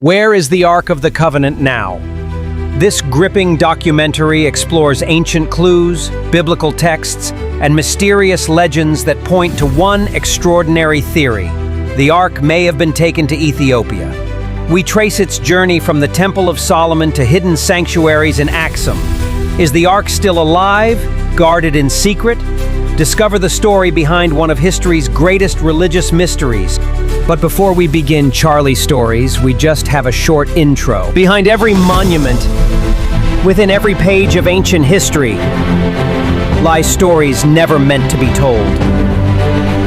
Where is the Ark of the Covenant now? This gripping documentary explores ancient clues, biblical texts, and mysterious legends that point to one extraordinary theory. The Ark may have been taken to Ethiopia. We trace its journey from the Temple of Solomon to hidden sanctuaries in Axum. Is the Ark still alive, guarded in secret? Discover the story behind one of history's greatest religious mysteries. But before we begin Charlie's stories, we just have a short intro. Behind every monument, within every page of ancient history, lie stories never meant to be told.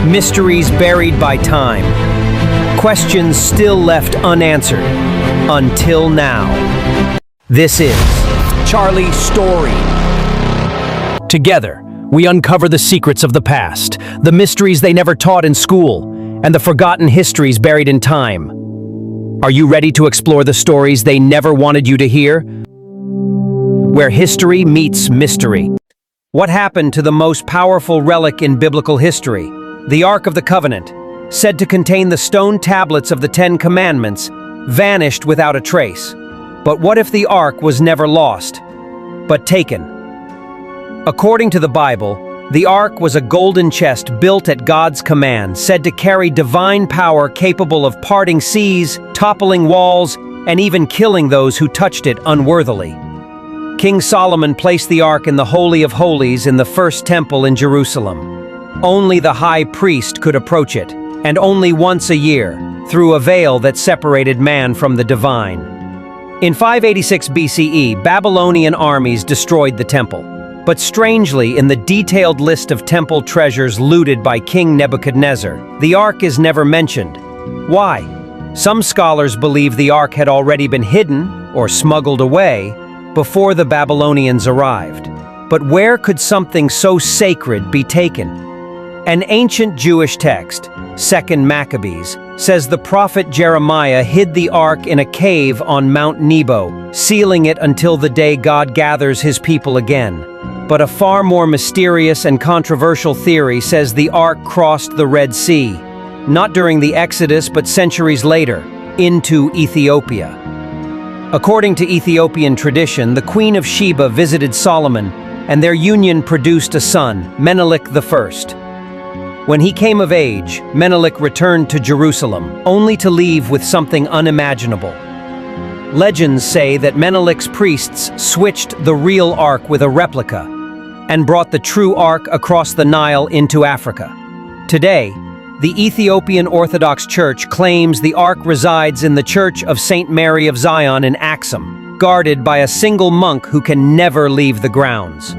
Mysteries buried by time. Questions still left unanswered. Until now. This is Charlie's story. Together, we uncover the secrets of the past, the mysteries they never taught in school, and the forgotten histories buried in time. Are you ready to explore the stories they never wanted you to hear? Where history meets mystery. What happened to the most powerful relic in biblical history? The Ark of the Covenant, said to contain the stone tablets of the Ten Commandments, vanished without a trace. But what if the Ark was never lost, but taken? According to the Bible, the Ark was a golden chest built at God's command, said to carry divine power capable of parting seas, toppling walls, and even killing those who touched it unworthily. King Solomon placed the Ark in the Holy of Holies in the first temple in Jerusalem. Only the high priest could approach it, and only once a year, through a veil that separated man from the divine. In 586 BCE, Babylonian armies destroyed the temple. But strangely, in the detailed list of temple treasures looted by King Nebuchadnezzar, the Ark is never mentioned. Why? Some scholars believe the Ark had already been hidden or smuggled away before the Babylonians arrived. But where could something so sacred be taken? An ancient Jewish text, 2nd Maccabees, says the prophet Jeremiah hid the Ark in a cave on Mount Nebo, sealing it until the day God gathers his people again. But a far more mysterious and controversial theory says the Ark crossed the Red Sea, not during the Exodus but centuries later, into Ethiopia. According to Ethiopian tradition, the Queen of Sheba visited Solomon, and their union produced a son, Menelik I. When he came of age, Menelik returned to Jerusalem, only to leave with something unimaginable. Legends say that Menelik's priests switched the real Ark with a replica, and brought the true Ark across the Nile into Africa. Today, the Ethiopian Orthodox Church claims the Ark resides in the Church of St. Mary of Zion in Axum, guarded by a single monk who can never leave the grounds.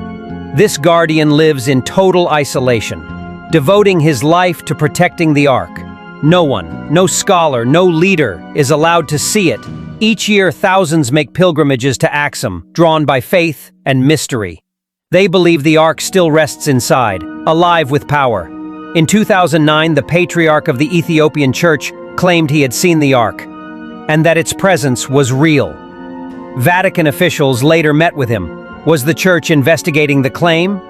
This guardian lives in total isolation, devoting his life to protecting the Ark. No one, no scholar, no leader is allowed to see it. Each year, thousands make pilgrimages to Axum, drawn by faith and mystery. They believe the Ark still rests inside, alive with power. In 2009, the Patriarch of the Ethiopian Church claimed he had seen the Ark, and that its presence was real. Vatican officials later met with him. Was the Church investigating the claim?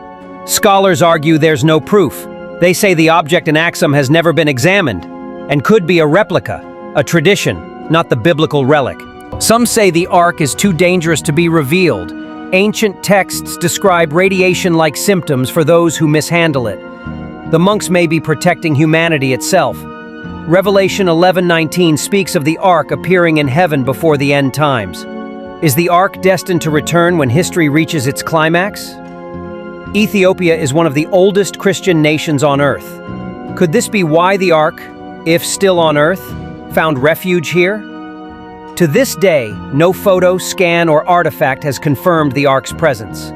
Scholars argue there's no proof. They say the object in Axum has never been examined, and could be a replica, a tradition, not the biblical relic. Some say the Ark is too dangerous to be revealed. Ancient texts describe radiation-like symptoms for those who mishandle it. The monks may be protecting humanity itself. Revelation 11:19 speaks of the Ark appearing in heaven before the end times. Is the Ark destined to return when history reaches its climax? Ethiopia is one of the oldest Christian nations on earth. Could this be why the Ark, if still on earth, found refuge here? To this day, no photo, scan, or artifact has confirmed the Ark's presence.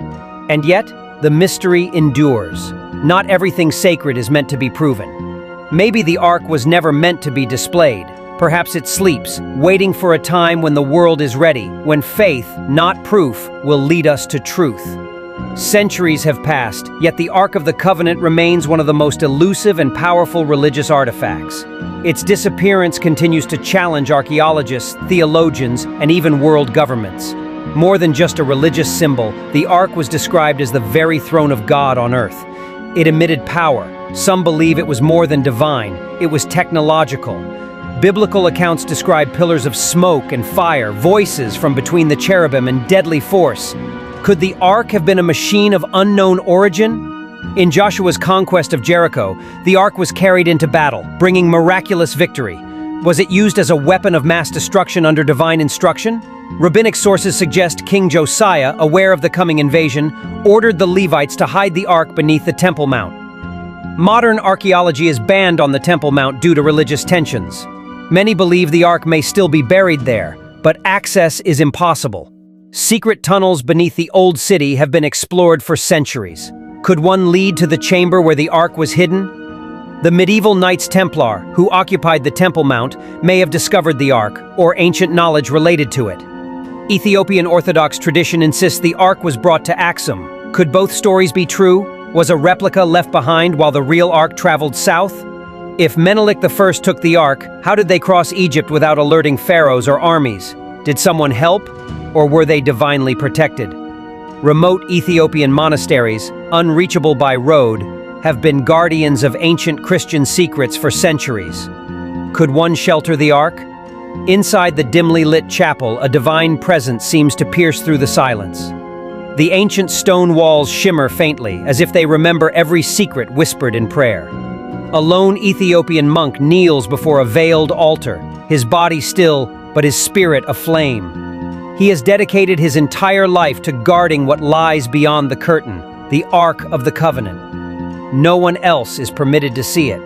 And yet, the mystery endures. Not everything sacred is meant to be proven. Maybe the Ark was never meant to be displayed. Perhaps it sleeps, waiting for a time when the world is ready, when faith, not proof, will lead us to truth. Centuries have passed, yet the Ark of the Covenant remains one of the most elusive and powerful religious artifacts. Its disappearance continues to challenge archaeologists, theologians, and even world governments. More than just a religious symbol, the Ark was described as the very throne of God on earth. It emitted power. Some believe it was more than divine. It was technological. Biblical accounts describe pillars of smoke and fire, voices from between the cherubim, and deadly force. Could the ark have been a machine of unknown origin? In Joshua's conquest of Jericho, the ark was carried into battle, bringing miraculous victory. Was it used as a weapon of mass destruction under divine instruction? Rabbinic sources suggest King Josiah, aware of the coming invasion, ordered the Levites to hide the ark beneath the Temple Mount. Modern archaeology is banned on the Temple Mount due to religious tensions. Many believe the ark may still be buried there, but access is impossible. Secret tunnels beneath the old city have been explored for centuries. Could one lead to the chamber where the ark was hidden? The medieval Knights Templar, who occupied the Temple Mount, may have discovered the ark, or ancient knowledge related to it. Ethiopian Orthodox tradition insists the ark was brought to Axum. Could both stories be true? Was a replica left behind while the real ark traveled south? If Menelik I took the ark, how did they cross Egypt without alerting pharaohs or armies? Did someone help, or were they divinely protected? Remote Ethiopian monasteries, unreachable by road, have been guardians of ancient Christian secrets for centuries. Could one shelter the ark? Inside the dimly lit chapel, a divine presence seems to pierce through the silence. The ancient stone walls shimmer faintly, as if they remember every secret whispered in prayer. A lone Ethiopian monk kneels before a veiled altar, his body still, but his spirit aflame. He has dedicated his entire life to guarding what lies beyond the curtain, the Ark of the Covenant. No one else is permitted to see it.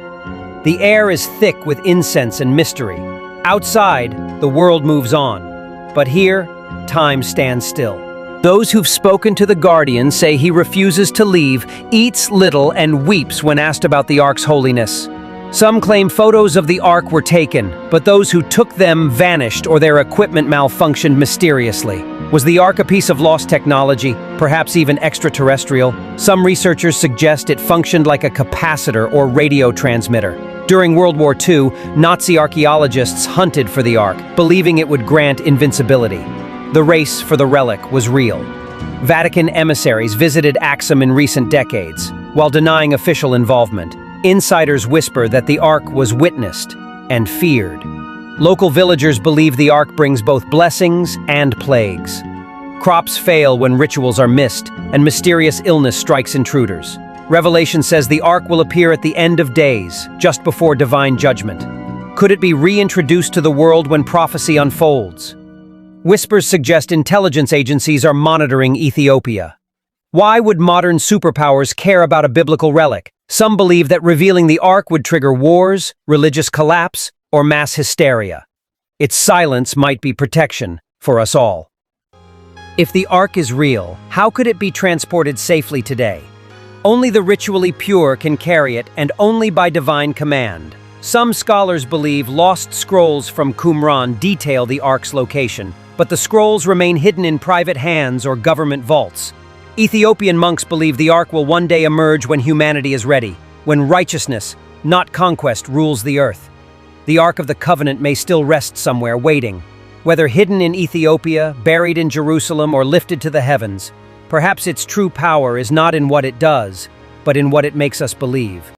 The air is thick with incense and mystery. Outside, the world moves on. But here, time stands still. Those who've spoken to the guardian say he refuses to leave, eats little, and weeps when asked about the ark's holiness. Some claim photos of the ark were taken, but those who took them vanished or their equipment malfunctioned mysteriously. Was the ark a piece of lost technology, perhaps even extraterrestrial? Some researchers suggest it functioned like a capacitor or radio transmitter. During World War II, Nazi archaeologists hunted for the ark, believing it would grant invincibility. The race for the relic was real. Vatican emissaries visited Axum in recent decades. While denying official involvement, insiders whisper that the ark was witnessed and feared. Local villagers believe the ark brings both blessings and plagues. Crops fail when rituals are missed, and mysterious illness strikes intruders. Revelation says the ark will appear at the end of days, just before divine judgment. Could it be reintroduced to the world when prophecy unfolds? Whispers suggest intelligence agencies are monitoring Ethiopia. Why would modern superpowers care about a biblical relic? Some believe that revealing the ark would trigger wars, religious collapse, or mass hysteria. Its silence might be protection for us all. If the ark is real, how could it be transported safely today? Only the ritually pure can carry it, and only by divine command. Some scholars believe lost scrolls from Qumran detail the ark's location, but the scrolls remain hidden in private hands or government vaults. Ethiopian monks believe the ark will one day emerge when humanity is ready, when righteousness, not conquest, rules the earth. The Ark of the Covenant may still rest somewhere, waiting. Whether hidden in Ethiopia, buried in Jerusalem, or lifted to the heavens, perhaps its true power is not in what it does, but in what it makes us believe.